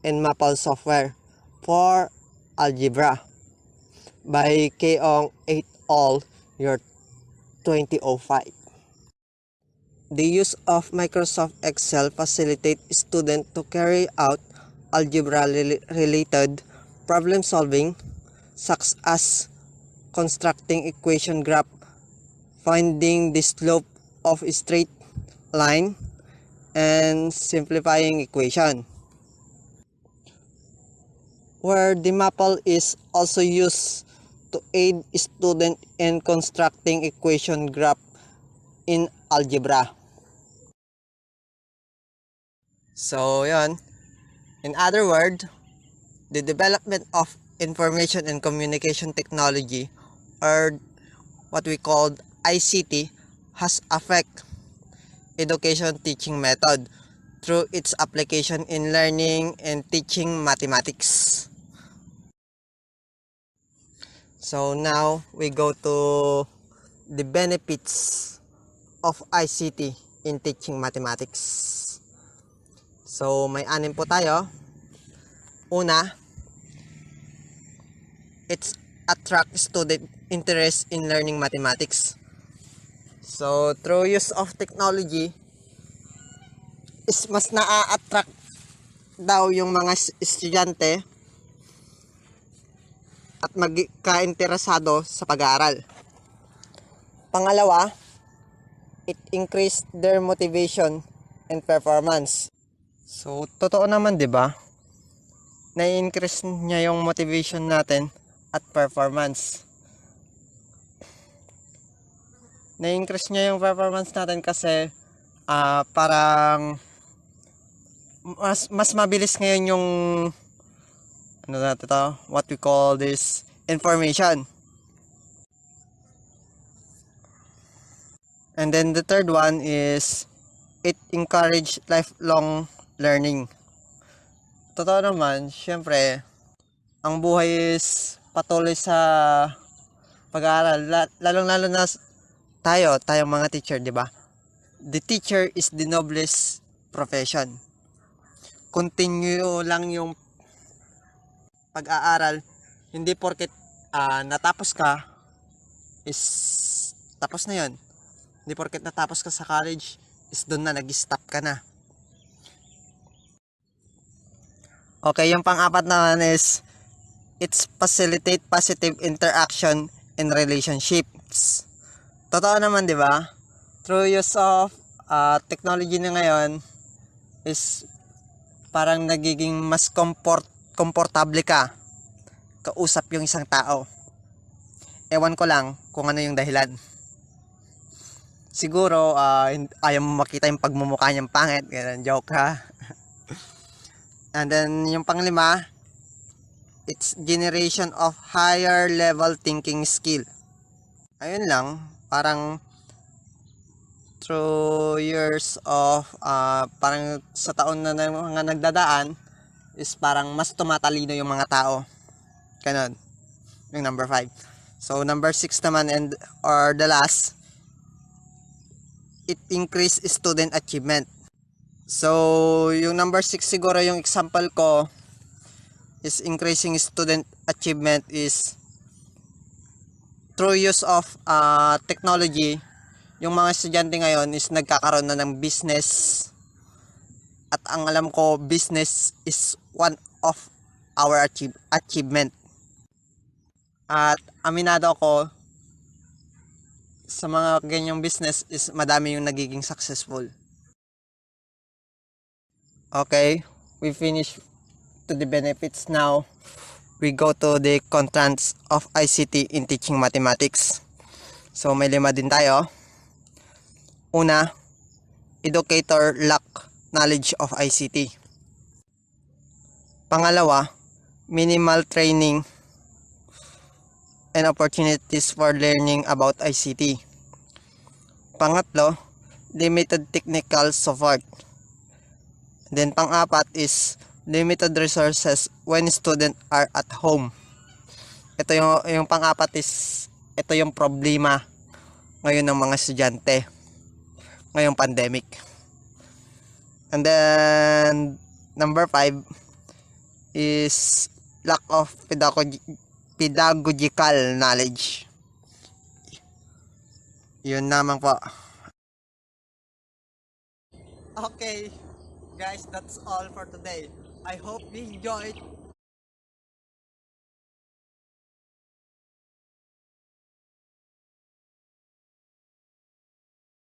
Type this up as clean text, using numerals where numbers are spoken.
and Maple software for algebra by Keong et al. Year 2005. The use of Microsoft Excel facilitates students to carry out algebra-related problem solving, such as constructing equation graph, finding the slope of a straight line, and simplifying equation. Where the Maple is also used to aid students in constructing equation graph in algebra. So, yon. In other words, the development of information and communication technology, or what we call ICT, has affect education teaching method through its application in learning and teaching mathematics. So now we go to the benefits of ICT in teaching mathematics. So may anim po tayo. Una, it's attract student interest in learning mathematics. So through use of technology, is mas na-attract daw yung mga estudyante at magka-interesado sa pag-aaral. Pangalawa, it increased their motivation and performance. So, totoo naman, 'di ba? Na-increase niya yung motivation natin at performance. Na-increase niya yung performance natin kasi parang mas mabilis ngayon yung what we call this information. And then the third one is it encourage lifelong learning. Totoo naman, syempre, ang buhay is patuloy sa pag-aaral. Lalong-lalo na tayong mga teacher, di ba? The teacher is the noblest profession. Continue lang yung pag-aaral. Hindi porket natapos ka is tapos na yun. Hindi porket natapos ka sa college is doon na nag-stop ka na. Okay, yung pang-apat naman is it's facilitate positive interaction in relationships. Totoo naman, di ba? Through use of technology na ngayon is parang nagiging mas komportable ka kausap yung isang tao. Ewan ko lang kung ano yung dahilan. Siguro ayaw mo makita yung pagmumukha niyang pangit. Ganun, joke ha. And then yung panglima, it's generation of higher level thinking skill. Ayun lang, parang through years of parang sa taon na mga nagdadaan is parang mas tumatalino yung mga tao. Ganun. Yung number 5. So number 6 naman or the last, it increase student achievement. So yung number 6 siguro yung example ko is increasing student achievement is through use of technology. Yung mga estudyante ngayon is nagkakaroon na ng business. At ang alam ko, business is one of our achievement. At aminado ako, sa mga ganyang business is madami yung nagiging successful. Okay, we finish to the benefits now. We go to the contents of ICT in teaching mathematics. So may 5 din tayo. Una, educator lack knowledge of ICT. Pangalawa, minimal training and opportunities for learning about ICT. Pangatlo, limited technical support. Then pang-apat is limited resources when students are at home. Ito yung pang-apat is ito yung problema ngayon ng mga estudyante ngayong pandemic. And then number 5, is lack of pedagogical knowledge. Yun naman po. Okay, guys, that's all for today. I hope you enjoyed